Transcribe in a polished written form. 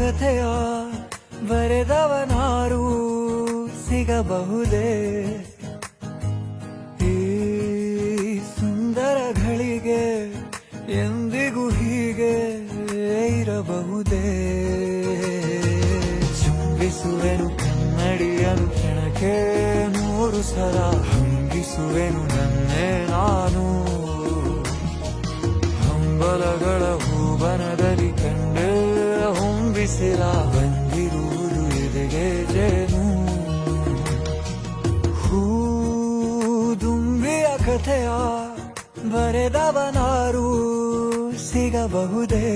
ಕಥೆಯ ಬರೆದವನಾರು ಸಿಗಬಹುದೇ ಈ ಸುಂದರ ಘಳಿಗೆ ಎಂದಿಗೂ ಹೀಗೆ ಇರಬಹುದೇ ಚುಂಬಿಸುವೆನು ಕನ್ನಡಿಯನು ಕ್ಷಣಕ್ಕೆ 100 ಸಲ ಹಂಗಿಸುವೆನು ನನ್ನೇ ನಾನು ಹಂಬಲಗಳ ಹೂವನದಲ್ಲಿ ಕಂಡೆ ಹೊಂಬಿಸಿರ ಬಂದಿರುವುದು ಎದೆಗೆ ಜೇನು ಹೂದುಂಬಿಯ ಕಥೆಯ ಬರೆದವನಾರು ಸಿಗಬಹುದೇ